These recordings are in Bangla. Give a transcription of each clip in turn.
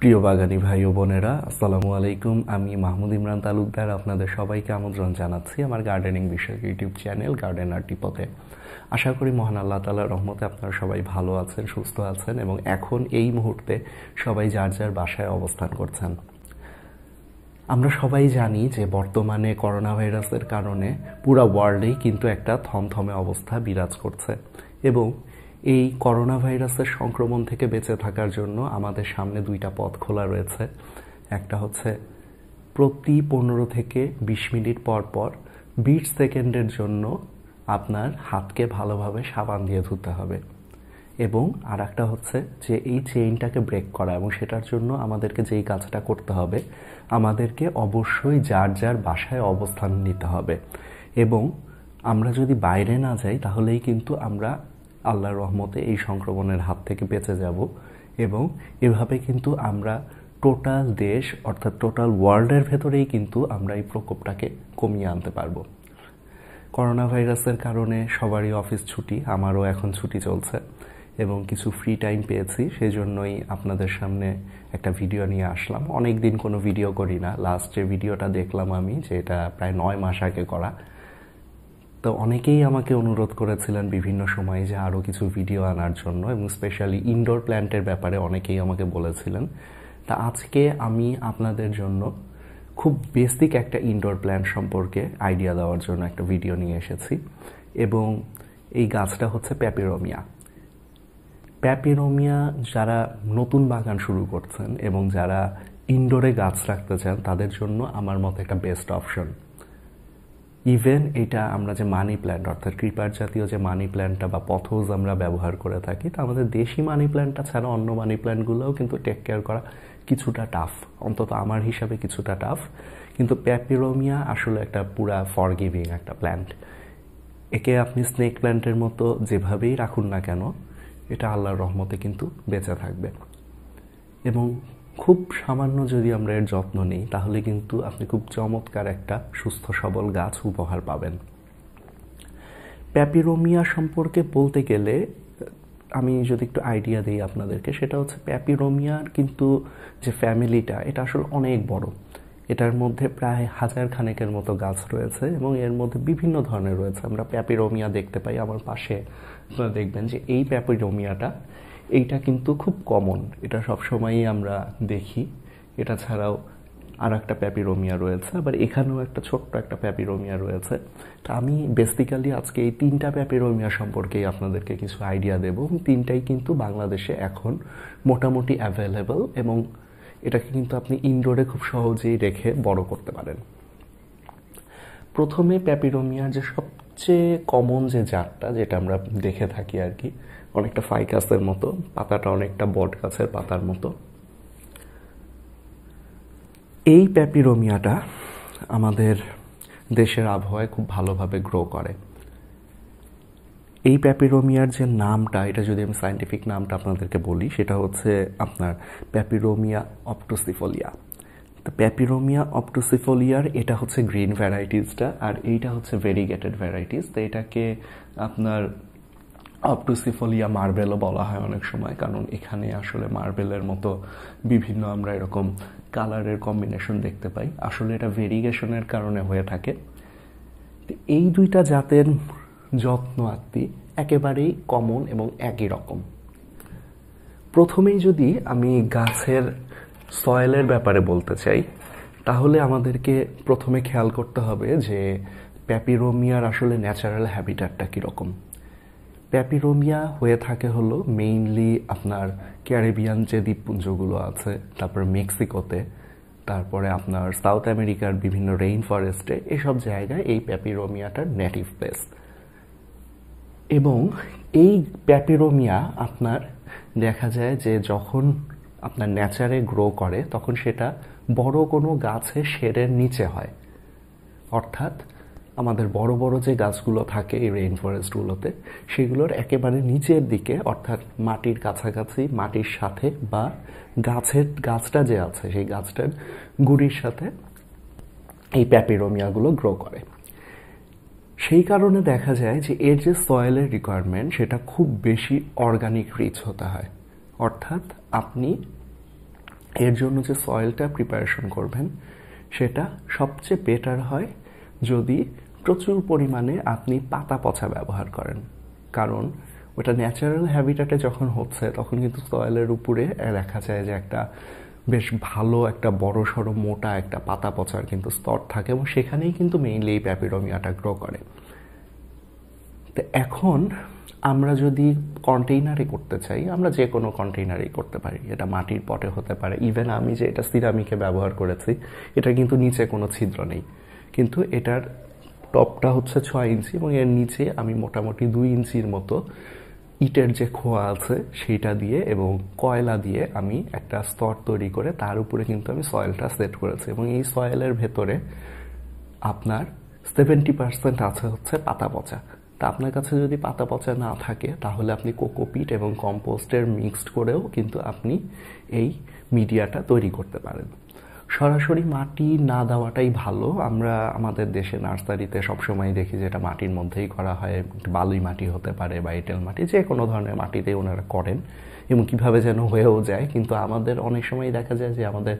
প্রিয় বাগানী ভাই ও বোনেরা, আসসালামু আলাইকুম। আমি মাহমুদ ইমরান তালুকদার আপনাদের সবাইকে আমন্ত্রণ জানাচ্ছি আমার গার্ডেনিং বিষয়ক ইউটিউব চ্যানেল গার্ডেনার টিপতে। আশা করি মহান আল্লাহ তাআলার রহমতে আপনারা সবাই ভালো আছেন, সুস্থ আছেন এবং এখন এই মুহূর্তে সবাই যার যার বাসায় অবস্থান করছেন। আমরা সবাই জানি যে বর্তমানে করোনা ভাইরাসের কারণে পুরো ওয়ার্ল্ডেই কিন্তু একটা থমথমে অবস্থা বিরাজ করছে এবং এই করোনা ভাইরাসের সংক্রমণ থেকে বেঁচে থাকার জন্য আমাদের সামনে দুইটা পথ খোলা রয়েছে। একটা হচ্ছে প্রতি 15 থেকে 20 মিনিট পর পর 20 সেকেন্ডের জন্য আপনার হাতকে ভালোভাবে সাবান দিয়ে ধুতে হবে এবং আর একটা হচ্ছে যে এই চেইনটাকে ব্রেক করা, এবং সেটার জন্য আমাদেরকে যেই কাজটা করতে হবে, আমাদেরকে অবশ্যই যার যার বাসায় অবস্থান নিতে হবে এবং আমরা যদি বাইরে না যাই তাহলেই কিন্তু আমরা আল্লাহর রহমতে এই সংক্রমণের হাত থেকে বেঁচে যাব এবং এভাবে কিন্তু আমরা টোটাল দেশ অর্থাৎ টোটাল ওয়ার্ল্ডের ভেতরেই কিন্তু আমরা এই প্রকোপটাকে কমিয়ে আনতে পারবো। করোনা ভাইরাসের কারণে সবারই অফিস ছুটি, আমারও এখন ছুটি চলছে এবং কিছু ফ্রি টাইম পেয়েছি, সেই জন্যই আপনাদের সামনে একটা ভিডিও নিয়ে আসলাম। অনেক দিন কোনো ভিডিও করি না, লাস্ট যে ভিডিওটা দেখলাম আমি, যে এটা প্রায় 9 মাস আগে করা। তো অনেকেই আমাকে অনুরোধ করেছিলেন বিভিন্ন সময়ে যে আরও কিছু ভিডিও আনার জন্য এবং স্পেশালি ইনডোর প্ল্যান্টের ব্যাপারে অনেকেই আমাকে বলেছিলেন। তা আজকে আমি আপনাদের জন্য খুব বেসিক একটা ইনডোর প্ল্যান্ট সম্পর্কে আইডিয়া দেওয়ার জন্য একটা ভিডিও নিয়ে এসেছি এবং এই গাছটা হচ্ছে পেপারোমিয়া। পেপারোমিয়া যারা নতুন বাগান শুরু করছেন এবং যারা ইনডোরে গাছ রাখতে চান তাদের জন্য আমার মতে একটা বেস্ট অপশন। ইভেন এটা আমরা যে মানি প্ল্যান্ট অর্থাৎ ক্রিপার জাতীয় যে মানি প্ল্যান্টটা বা পথোজ আমরা ব্যবহার করে থাকি, তা আমাদের দেশি মানি প্ল্যান্টটা ছাড়া অন্য মানি প্ল্যান্টগুলোও কিন্তু টেক কেয়ার করা কিছুটা টাফ, অন্তত আমার হিসাবে কিছুটা টাফ। কিন্তু পেপারোমিয়া আসলে একটা পুরা ফরগিভিং একটা প্ল্যান্ট। একে আপনি স্নেক প্ল্যান্টের মতো যেভাবেই রাখুন না কেন, এটা আল্লাহর রহমতে কিন্তু বেঁচে থাকবে এবং খুব সামান্য যদি আমরা এর যত্ন নিই তাহলে কিন্তু আপনি খুব চমৎকার একটা সুস্থ সবল গাছ উপহার পাবেন। পেপারোমিয়া সম্পর্কে বলতে গেলে আমি যদি একটু আইডিয়া দিই আপনাদেরকে, সেটা হচ্ছে পেপারোমিয়ার কিন্তু যে ফ্যামিলিটা, এটা আসলে অনেক বড়। এটার মধ্যে প্রায় 1000 খানেকের মতো গাছ রয়েছে এবং এর মধ্যে বিভিন্ন ধরনের রয়েছে। আমরা পেপারোমিয়া দেখতে পাই আমার পাশে, আপনারা দেখবেন যে এই পেপারোমিয়াটা এইটা কিন্তু খুব কমন, এটা সবসময়ই আমরা দেখি। এটা ছাড়াও আর একটা পেপারোমিয়া রয়েছে, আবার এখানেও একটা ছোট্ট একটা পেপারোমিয়া রয়েছে। তা আমি বেসিক্যালি আজকে এই 3টা পেপারোমিয়া সম্পর্কেই আপনাদেরকে কিছু আইডিয়া দেব এবং 3টাই কিন্তু বাংলাদেশে এখন মোটামুটি অ্যাভেলেবল এবং এটাকে কিন্তু আপনি ইনডোরে খুব সহজেই রেখে বড় করতে পারেন। প্রথমে পেপারোমিয়ার যে সবচেয়ে কমন যে জাতটা, যেটা আমরা দেখে থাকি আর কি, অনেকটা ফাইকাসের মতো, পাতাটা অনেকটা বট গাছের পাতার মতো, এই পেপারোমিয়াটা আমাদের দেশের আবহাওয়ায় খুব ভালোভাবে গ্রো করে। এই পেপারোমিয়ার যে নামটা, এটা যদি আমি সায়েন্টিফিক নামটা আপনাদেরকে বলি, সেটা হচ্ছে আপনার পেপারোমিয়া অবটুসিফোলিয়া। তো পেপারোমিয়া অবটুসিফোলিয়ার এটা হচ্ছে গ্রিন ভ্যারাইটিসটা, আর এইটা হচ্ছে ভেরিগেটেড ভ্যারাইটিস। তো এটাকে আপনার অবটুসিফোলিয়া মার্বেলও বলা হয় অনেক সময়, কারণ এখানে আসলে মার্বেলের মতো বিভিন্ন আমরা এরকম কালারের কম্বিনেশন দেখতে পাই। আসলে এটা ভেরিগেশনের কারণে হয়ে থাকে। এই দুইটা জাতের যত্ন আত্মি একেবারেই কমন এবং একই রকম। প্রথমেই যদি আমি গাছের সয়েলের ব্যাপারে বলতে চাই, তাহলে আমাদেরকে প্রথমে খেয়াল করতে হবে যে পেপারোমিয়ার আসলে ন্যাচারাল হ্যাবিটাটটা কীরকম। পেপারোমিয়া হয়ে থাকে হলো মেইনলি আপনার ক্যারিবিয়ান যে দ্বীপপুঞ্জগুলো আছে, তারপরে মেক্সিকোতে, তারপরে আপনার সাউথ আমেরিকার বিভিন্ন রেইন ফরেস্টে, এসব জায়গায় এই পেপারোমিয়াটার নেটিভ প্লেস। এবং এই পেপারোমিয়া আপনার দেখা যায় যে যখন আপনার নেচারে গ্রো করে তখন সেটা বড় কোনো গাছের শেডের নিচে হয়। অর্থাৎ আমাদের বড় বড় যে গাছগুলো থাকে এই রেইন ফরেস্টগুলোতে, সেগুলোর একেবারে নিচের দিকে, অর্থাৎ মাটির কাছাকাছি, মাটির সাথে বা গাছটা যে আছে সেই গাছটার গুড়ির সাথে এই পেপারোমিয়াগুলো গ্রো করে। সেই কারণে দেখা যায় যে এর যে সয়েলের রিকোয়ারমেন্ট সেটা খুব বেশি অর্গানিক রিচ হতে হয়। অর্থাৎ আপনি এর জন্য যে সয়েলটা প্রিপারেশন করবেন সেটা সবচেয়ে বেটার হয় যদি প্রচুর পরিমাণে আপনি পাতা পচা ব্যবহার করেন, কারণ ওটা ন্যাচারাল হ্যাবিটাটে যখন হচ্ছে তখন কিন্তু সয়েলের উপরে দেখা যায় যে একটা বেশ ভালো একটা বড় সড়ো মোটা একটা পাতা পচার কিন্তু স্তর থাকে এবং সেখানেই কিন্তু মেইনলি এই প্যাপিরোমিয়াটা গ্রো করে। তো এখন আমরা যদি কন্টেইনারে করতে চাই, আমরা যে কোনো কন্টেইনারেই করতে পারি, এটা মাটির পটে হতে পারে, ইভেন আমি যে এটা সিরামিকে ব্যবহার করেছি এটা কিন্তু নিচে কোনো ছিদ্র নেই, কিন্তু এটার টপটা হচ্ছে 6 ইঞ্চি এবং এর নিচে আমি মোটামুটি 2 ইঞ্চির মতো ইটের যে খোয়া আছে সেইটা দিয়ে এবং কয়লা দিয়ে আমি একটা স্তর তৈরি করে তার উপরে কিন্তু আমি সয়েলটা সেট করেছি এবং এই সয়েলের ভেতরে আপনার 70% আছে হচ্ছে পাতা পচা। তা আপনার কাছে যদি পাতা পচা না থাকে তাহলে আপনি কোকোপিট এবং কম্পোস্টের মিক্সড করেও কিন্তু আপনি এই মিডিয়াটা তৈরি করতে পারেন। সরাসরি মাটি না দেওয়াটাই ভালো। আমরা আমাদের দেশে নার্সারিতে সবসময় দেখি যে এটা মাটির মধ্যেই করা হয়, বালুই মাটি হতে পারে বা এঁটেল মাটি, যে কোনো ধরনের মাটিতে ওনারা করেন এবং কিভাবে যেন হয়েও যায়, কিন্তু আমাদের অনেক সময় দেখা যায় যে আমাদের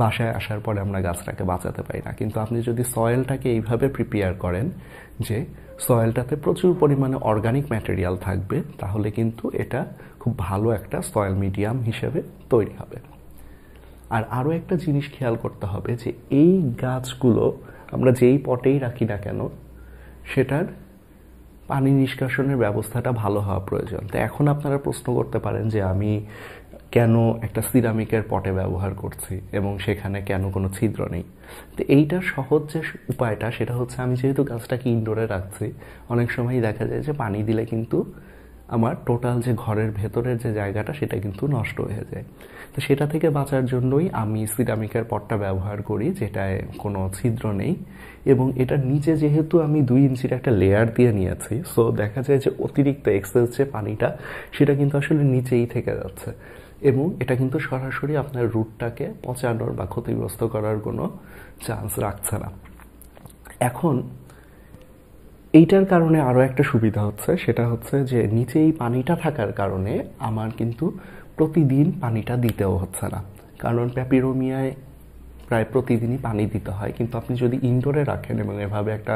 বাসায় আসার পরে আমরা গাছটাকে বাঁচাতে পারি না। কিন্তু আপনি যদি সয়েলটাকে এইভাবে প্রিপেয়ার করেন যে সয়েলটাতে প্রচুর পরিমাণে অর্গানিক ম্যাটেরিয়াল থাকবে, তাহলে কিন্তু এটা খুব ভালো একটা সয়েল মিডিয়াম হিসেবে তৈরি হবে। আর আরও একটা জিনিস খেয়াল করতে হবে যে এই গাছগুলো আমরা যেই পটেই রাখি না কেন সেটার পানি নিষ্কাশনের ব্যবস্থাটা ভালো হওয়া প্রয়োজন। তো এখন আপনারা প্রশ্ন করতে পারেন যে আমি কেন একটা সিরামিকের পটে ব্যবহার করছি এবং সেখানে কেন কোনো ছিদ্র নেই। তো এইটার সহজ যে উপায়টা সেটা হচ্ছে, আমি যেহেতু গাছটাকে ইনডোরে রাখছি, অনেক সময় দেখা যায় যে পানি দিলে কিন্তু আমার টোটাল যে ঘরের ভেতরের যে জায়গাটা সেটা কিন্তু নষ্ট হয়ে যায়। তো সেটা থেকে বাঁচার জন্যই আমি সিরামিকের পটটা ব্যবহার করি যেটায় কোনো ছিদ্র নেই এবং এটার নিচে যেহেতু আমি 2 ইঞ্চির একটা লেয়ার দিয়ে নিয়েছি, সো দেখা যায় যে অতিরিক্ত এক্সেস যে পানিটা সেটা কিন্তু আসলে নিচেই থেকে যাচ্ছে এবং এটা কিন্তু সরাসরি আপনার রুটটাকে পচানোর বা ক্ষতিগ্রস্ত করার কোনো চান্স রাখছে না। এখন এইটার কারণে আরও একটা সুবিধা হচ্ছে, সেটা হচ্ছে যে নিচে এই পানিটা থাকার কারণে আমার কিন্তু প্রতিদিন পানিটা দিতেও হচ্ছে না, কারণ প্যাপিরোমিয়ায় প্রায় প্রতিদিনই পানি দিতে হয়। কিন্তু আপনি যদি ইনডোরে রাখেন এবং এভাবে একটা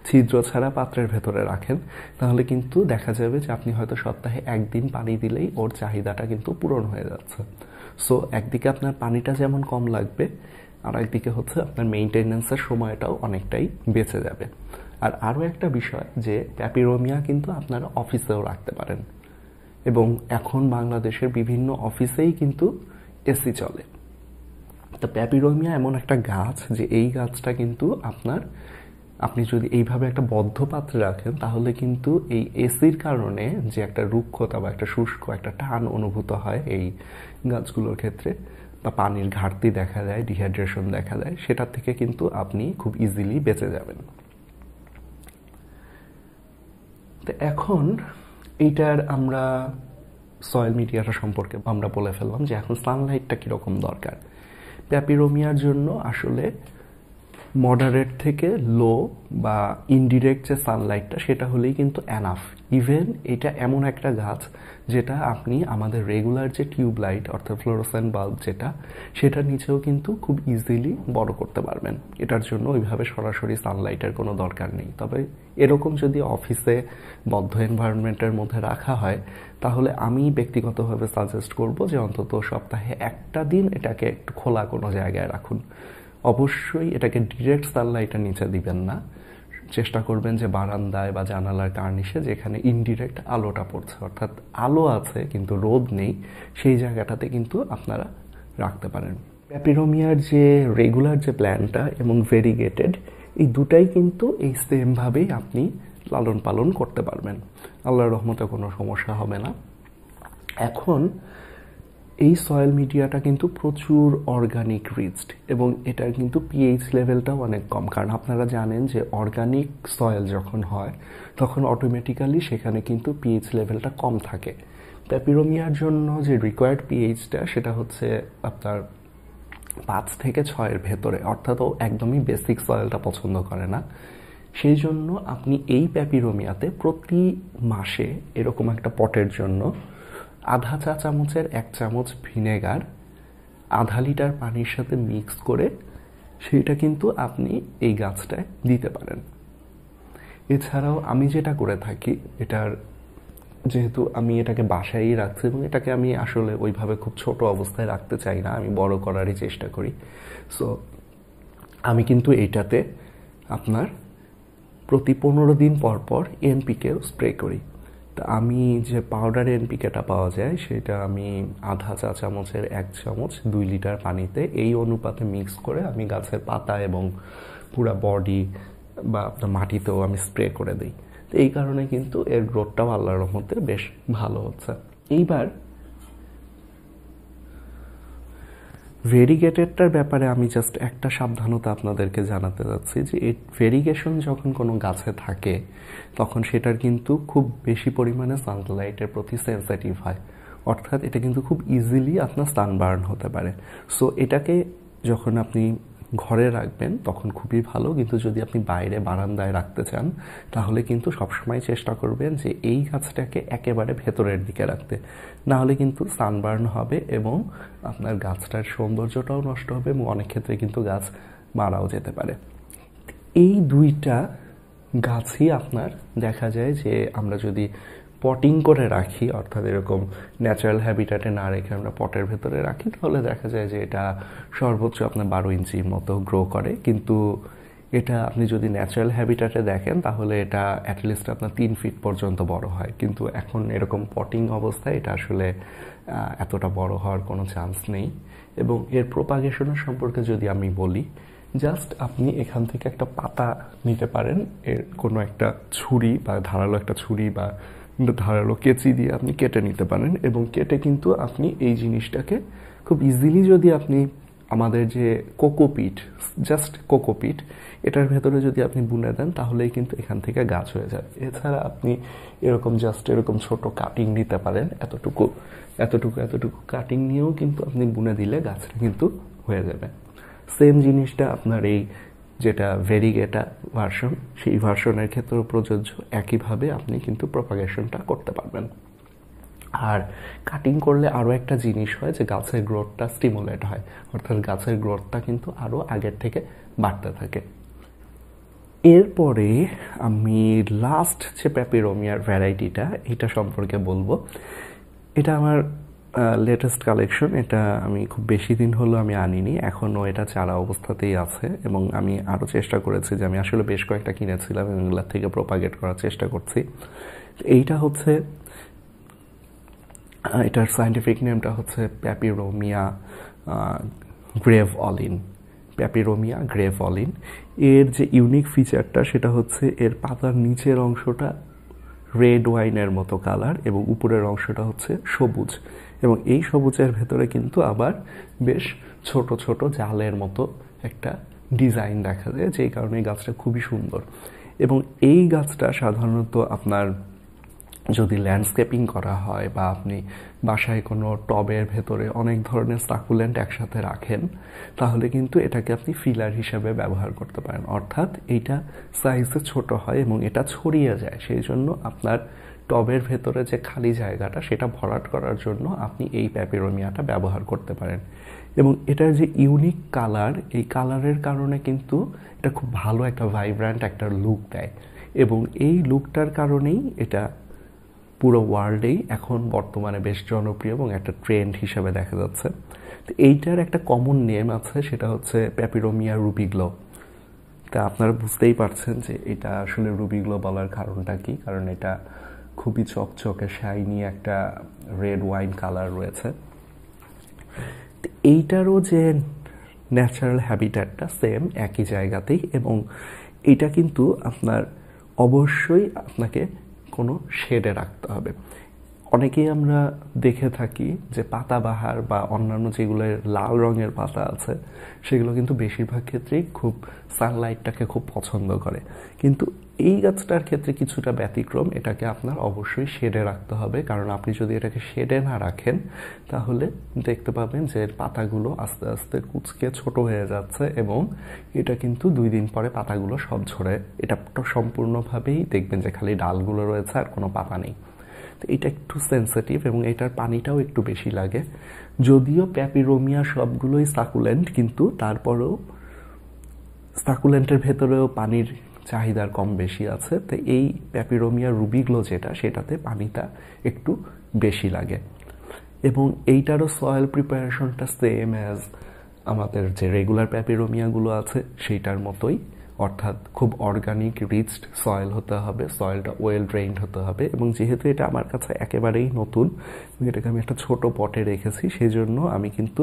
ছিদ্র ছাড়া পাত্রের ভেতরে রাখেন তাহলে কিন্তু দেখা যাবে যে আপনি হয়তো সপ্তাহে 1 দিন পানি দিলেই ওর চাহিদাটা কিন্তু পূরণ হয়ে যাচ্ছে। সো একদিকে আপনার পানিটা যেমন কম লাগবে আর একদিকে হচ্ছে আপনার মেইনটেনেন্সের সময়টাও অনেকটাই বেঁচে যাবে। আর আরও একটা বিষয় যে প্যাপিরোমিয়া কিন্তু আপনারা অফিসেও রাখতে পারেন এবং এখন বাংলাদেশের বিভিন্ন অফিসেই কিন্তু এসি চলে। তো প্যাপিরোমিয়া এমন একটা গাছ যে এই গাছটা কিন্তু আপনি যদি এইভাবে একটা বদ্ধ পাত্রে রাখেন তাহলে কিন্তু এই এসির কারণে যে একটা রুক্ষতা বা একটা শুষ্ক একটা টান অনুভূত হয় এই গাছগুলোর ক্ষেত্রে, বা পানির ঘাটতি দেখা যায়, ডিহাইড্রেশন দেখা যায়, সেটার থেকে কিন্তু আপনি খুব ইজিলি বেঁচে যাবেন। তো এখন এইটার আমরা সয়েল মিডিয়াটা সম্পর্কে আমরা বলে ফেললাম যে এখন সানলাইটটা কীরকম দরকার। প্যাপিরোমিয়ার জন্য আসলে মডারেট থেকে লো বা ইনডিরেক্ট যে সানলাইটটা সেটা হলেই কিন্তু এনাফ। ইভেন এটা এমন একটা গাছ যেটা আপনি আমাদের রেগুলার যে টিউব লাইট অর্থাৎ ফ্লোরোসেন্ট বাল্ব যেটা, সেটার নিচেও কিন্তু খুব ইজিলি বড় করতে পারবেন। এটার জন্য ওইভাবে সরাসরি সানলাইটের কোনো দরকার নেই। তবে এরকম যদি অফিসে বদ্ধ এনভায়রনমেন্টের মধ্যে রাখা হয় তাহলে আমি ব্যক্তিগতভাবে সাজেস্ট করব যে অন্তত সপ্তাহে 1টা দিন এটাকে একটু খোলা কোনো জায়গায় রাখুন। অবশ্যই এটাকে ডিরেক্ট সানলাইটের নিচে দিবেন না, চেষ্টা করবেন যে বারান্দায় বা জানালার কার্নিশে যেখানে ইনডিরেক্ট আলোটা পড়ছে, অর্থাৎ আলো আছে কিন্তু রোদ নেই, সেই জায়গাটাতে কিন্তু আপনারা রাখতে পারেন। প্যাপিরোমিয়ার যে রেগুলার যে প্ল্যান্টটা এবং ভেরিগেটেড, এই দুটাই কিন্তু এই সেমভাবেই আপনি লালন পালন করতে পারবেন, আল্লাহর রহমতে কোনো সমস্যা হবে না। এখন এই সয়েল মিডিয়াটা কিন্তু প্রচুর অর্গানিক রিচড এবং এটার কিন্তু পিএইচ লেভেলটাও অনেক কম, কারণ আপনারা জানেন যে অর্গানিক সয়েল যখন হয় তখন অটোমেটিক্যালি সেখানে কিন্তু পিএইচ লেভেলটা কম থাকে। প্যাপিরোমিয়ার জন্য যে রিকোয়ার্ড পিএইচটা সেটা হচ্ছে আপনার 5 থেকে 6-এর ভেতরে, অর্থাৎ ও একদমই বেসিক সয়েলটা পছন্দ করে না। সেই জন্য আপনি এই প্যাপিরোমিয়াতে প্রতি মাসে এরকম একটা পটের জন্য 1/2 চা চামচের 1 চামচ ভিনেগার আধা লিটার পানির সাথে মিক্স করে সেটা কিন্তু আপনি এই গাছটায় দিতে পারেন। এছাড়াও আমি যেটা করে থাকি, এটার যেহেতু আমি এটাকে বাসায়ই রাখছি এবং এটাকে আমি আসলে ওইভাবে খুব ছোট অবস্থায় রাখতে চাই না, আমি বড় করারই চেষ্টা করি। সো আমি কিন্তু এইটাতে আপনার প্রতি 15 দিন পর পর এনপিকে স্প্রে করি। তা আমি যে পাউডার এনপিকেটা পাওয়া যায় সেটা আমি আধা চা চামচের 1 চামচ 2 লিটার পানিতে এই অনুপাতে মিক্স করে আমি গাছের পাতা এবং পুরা বডি বা আপনার মাটিতেও আমি স্প্রে করে দিই। তো এই কারণে কিন্তু এর গ্রোথটাও আল্লাহর রহমতে বেশ ভালো হচ্ছে। এইবার ভেরিগেটেডটার ব্যাপারে আমি জাস্ট একটা সাবধানতা আপনাদেরকে জানাতে চাচ্ছি যে এই ভেরিগেশন যখন কোনো গাছে থাকে তখন সেটার কিন্তু খুব বেশি পরিমাণে সানলাইটের প্রতি সেন্সিটিভ হয়, অর্থাৎ এটা কিন্তু খুব ইজিলি আপনার সানবার্ন হতে পারে। সো এটাকে যখন আপনি ঘরে রাখবেন তখন খুবই ভালো, কিন্তু যদি আপনি বাইরে বারান্দায় রাখতে চান তাহলে কিন্তু সবসময় চেষ্টা করবেন যে এই গাছটাকে একেবারে ভেতরের দিকে রাখতে, না হলে কিন্তু সানবার্ন হবে এবং আপনার গাছটার সৌন্দর্যটাও নষ্ট হবে এবং অনেক ক্ষেত্রে কিন্তু গাছ মারাও যেতে পারে। এই দুইটা গাছই আপনার দেখা যায় যে আমরা যদি পটিং করে রাখি, অর্থাৎ এরকম ন্যাচারাল হ্যাবিটাটে না রেখে আমরা পটের ভেতরে রাখি, তাহলে দেখা যায় যে এটা সর্বোচ্চ আপনার 12 ইঞ্চির মতো গ্রো করে। কিন্তু এটা আপনি যদি ন্যাচারাল হ্যাবিটাটে দেখেন তাহলে এটা অ্যাটলিস্ট আপনার 3 ফিট পর্যন্ত বড় হয়, কিন্তু এখন এরকম পটিং অবস্থায় এটা আসলে এতটা বড় হওয়ার কোনো চান্স নেই। এবং এর প্রোপাগেশনের সম্পর্কে যদি আমি বলি, জাস্ট আপনি এখান থেকে একটা পাতা নিতে পারেন, এর কোনো একটা ছুরি বা ধারালো একটা ছুরি বা ধারালো কেচি দিয়ে আপনি কেটে নিতে পারেন এবং কেটে কিন্তু আপনি এই জিনিসটাকে খুব ইজিলি যদি আপনি আমাদের যে কোকোপিট, জাস্ট কোকোপিট, এটার ভেতরে যদি আপনি বুনে দেন তাহলেই কিন্তু এখান থেকে গাছ হয়ে যাবে। এছাড়া আপনি এরকম জাস্ট এরকম ছোট কাটিং নিতে পারেন, এতটুকু এতটুকু এতটুকু কাটিং নিয়েও কিন্তু আপনি বুনে দিলে গাছটা কিন্তু হয়ে যাবে। সেম জিনিসটা আপনার এই যেটা ভেরিগেটা ভার্সন, সেই ভার্সনের ক্ষেত্রেও প্রযোজ্য। একইভাবে আপনি কিন্তু প্রপাগেশনটা করতে পারবেন। আর কাটিং করলে আরও একটা জিনিস হয় যে গাছের গ্রোথটা স্টিমুলেট হয়, অর্থাৎ গাছের গ্রোথটা কিন্তু আরও আগের থেকে বাড়তে থাকে। এরপরে আমি লাস্ট যে পেপিরোমিয়ার ভ্যারাইটিটা, এটা সম্পর্কে বলবো। এটা আমার লেটেস্ট কালেকশন, এটা আমি খুব বেশি দিন হলো আমি আনিনি, এখনও এটা চারা অবস্থাতেই আছে এবং আমি আরও চেষ্টা করেছি যে আমি আসলে বেশ কয়েকটা কিনেছিলাম এবং এগুলোর থেকে প্রপাগেট করার চেষ্টা করছি। এইটা হচ্ছে, এটার সায়েন্টিফিক নেমটা হচ্ছে পেপিরোমিয়া গ্রেভ অলিন। পেপিরোমিয়া গ্রেভ অলিন। এর যে ইউনিক ফিচারটা সেটা হচ্ছে এর পাতার নিচের অংশটা রেড ওয়াইনের মতো কালার এবং উপরের অংশটা হচ্ছে সবুজ, এবং এই সবুজের ভেতরে কিন্তু আবার বেশ ছোট ছোট জালের মতো একটা ডিজাইন দেখা যায়, যেই কারণে এই গাছটা খুবই সুন্দর। এবং এই গাছটা সাধারণত আপনার যদি ল্যান্ডস্কেপিং করা হয় বা আপনি বাসায় কোনো টবের ভেতরে অনেক ধরনের সাকুলেন্ট একসাথে রাখেন, তাহলে কিন্তু এটাকে আপনি ফিলার হিসাবে ব্যবহার করতে পারেন। অর্থাৎ এইটা সাইজে ছোট হয় এবং এটা ছড়িয়ে যায়, সেই জন্য আপনার টবের ভেতরে যে খালি জায়গাটা সেটা ভরাট করার জন্য আপনি এই পেপিরোমিয়াটা ব্যবহার করতে পারেন। এবং এটার যে ইউনিক কালার, এই কালারের কারণে কিন্তু এটা খুব ভালো একটা ভাইব্র্যান্ট একটা লুক দেয় এবং এই লুকটার কারণেই এটা পুরো ওয়ার্ল্ডেই এখন বর্তমানে বেশ জনপ্রিয় এবং একটা ট্রেন্ড হিসেবে দেখা যাচ্ছে। তো এইটার একটা কমন নেম আছে, সেটা হচ্ছে পেপিরোমিয়া রুবিগ্লো। তা আপনারা বুঝতেই পারছেন যে এটা আসলে রুবিগ্লো বলার কারণটা কি, কারণ এটা খুবই চকচকে শাইনি একটা রেড ওয়াইন কালার রয়েছে। তো এইটারও যে ন্যাচারাল হ্যাবিট্যাটটা সেম একই জায়গাতেই, এবং এটা কিন্তু আপনার অবশ্যই আপনাকে কোনো শেডে রাখতে হবে। অনেকেই আমরা দেখে থাকি যে পাতাবাহার বা অন্যান্য যেগুলো লাল রঙের পাতা আছে সেগুলো কিন্তু বেশিরভাগ ক্ষেত্রেই খুব সানলাইটটাকে খুব পছন্দ করে, কিন্তু এই গাছটার ক্ষেত্রে কিছুটা ব্যতিক্রম। এটাকে আপনার অবশ্যই শেডে রাখতে হবে, কারণ আপনি যদি এটাকে শেডে না রাখেন তাহলে দেখতে পাবেন যে পাতাগুলো আস্তে আস্তে কুঁচকে ছোট হয়ে যাচ্ছে এবং এটা কিন্তু 2 দিন পরে পাতাগুলো সব ঝরে, এটা সম্পূর্ণভাবেই দেখবেন যে খালি ডালগুলো রয়েছে আর কোনো পাতা নেই। তো এটা একটু সেন্সিটিভ এবং এটার পানিটাও একটু বেশি লাগে। যদিও পেপিরোমিয়া সবগুলোই সাকুলেন্ট, কিন্তু তারপরেও সাকুলেন্টের ভেতরেও পানির চাহিদার কম বেশি আছে। তো এই পেপিরোমিয়া রুবিগ্লো যেটা, সেটাতে পানিটা একটু বেশি লাগে। এবং এইটারও সয়েল প্রিপারেশনটা সেম অ্যাজ আমাদের যে রেগুলার পেপিরোমিয়াগুলো আছে সেইটার মতোই, অর্থাৎ খুব অর্গানিক রিচড সয়েল হতে হবে, সয়েলটা ওয়েল ড্রেইনড হতে হবে। এবং যেহেতু এটা আমার কাছে একেবারেই নতুন, এটাকে আমি একটা ছোট পটে রেখেছি, সেই জন্য আমি কিন্তু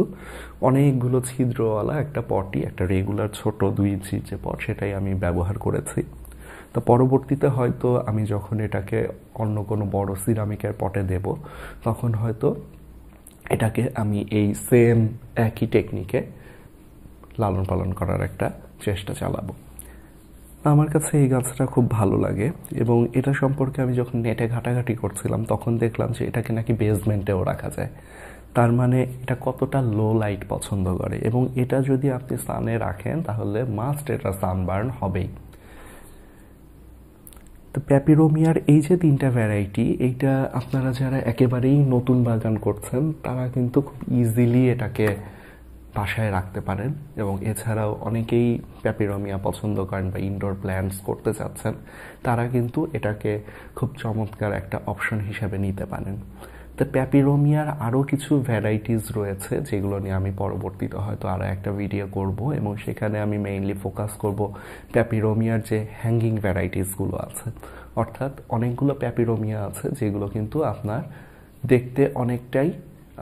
অনেকগুলো ছিদ্রওয়ালা একটা পটই, একটা রেগুলার ছোট 2 ইঞ্চির যে পট, সেটাই আমি ব্যবহার করেছি। তো পরবর্তীতে হয়তো আমি যখন এটাকে অন্য কোনো বড় সিরামিকের পটে দেব, তখন হয়তো এটাকে আমি এই সেম একই টেকনিকে লালন পালন করার একটা চেষ্টা চালাবো। আমার কাছে এই গাছটা খুব ভালো লাগে এবং এটা সম্পর্কে আমি যখন নেটে ঘাটাঘাটি করছিলাম তখন দেখলাম যে এটাকে নাকি বেসমেন্টেও রাখা যায়। তার মানে এটা কতটা লো লাইট পছন্দ করে, এবং এটা যদি আপনি সানে রাখেন তাহলে মাস্ট এটা সানবার্ন হবেই। তো পেপিরোমিয়ার এই যে 3টা ভ্যারাইটি, এইটা আপনারা যারা একেবারেই নতুন বাগান করছেন তারা কিন্তু খুব ইজিলি এটাকে বাসায় রাখতে পারেন। এবং এছাড়াও অনেকেই পেপিরোমিয়া পছন্দ করেন বা ইনডোর প্ল্যান্টস করতে চাচ্ছেন, তারা কিন্তু এটাকে খুব চমৎকার একটা অপশন হিসেবে নিতে পারেন। তো পেপিরোমিয়ার আরও কিছু ভ্যারাইটিস রয়েছে যেগুলো নিয়ে আমি পরবর্তীতে হয়তো আরও একটা ভিডিও করব, এবং সেখানে আমি মেইনলি ফোকাস করব পেপিরোমিয়ার যে হ্যাঙ্গিং ভ্যারাইটিসগুলো আছে। অর্থাৎ অনেকগুলো পেপিরোমিয়া আছে যেগুলো কিন্তু আপনার দেখতে অনেকটাই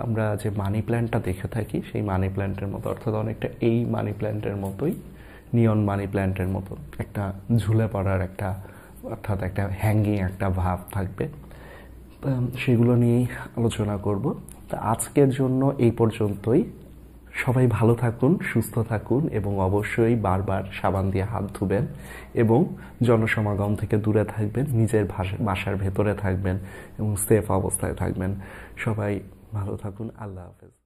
আমরা যে মানি প্ল্যান্টটা দেখে থাকি সেই মানি প্ল্যান্টের মতো, অর্থাৎ অনেকটা এই মানি প্ল্যান্টের মতোই, নিয়ন মানি প্ল্যান্টের মতো একটা ঝুলে পড়ার একটা, অর্থাৎ একটা হ্যাঙ্গিং একটা ভাব থাকবে। সেগুলো নিয়েই আলোচনা করব। তা আজকের জন্য এই পর্যন্তই। সবাই ভালো থাকুন, সুস্থ থাকুন, এবং অবশ্যই বারবার সাবান দিয়ে হাত ধুবেন এবং জনসমাগম থেকে দূরে থাকবেন, নিজের বাসার ভেতরে থাকবেন এবং সেফ অবস্থায় থাকবেন। সবাই ভালো থাকুন। আল্লাহ হাফেজ।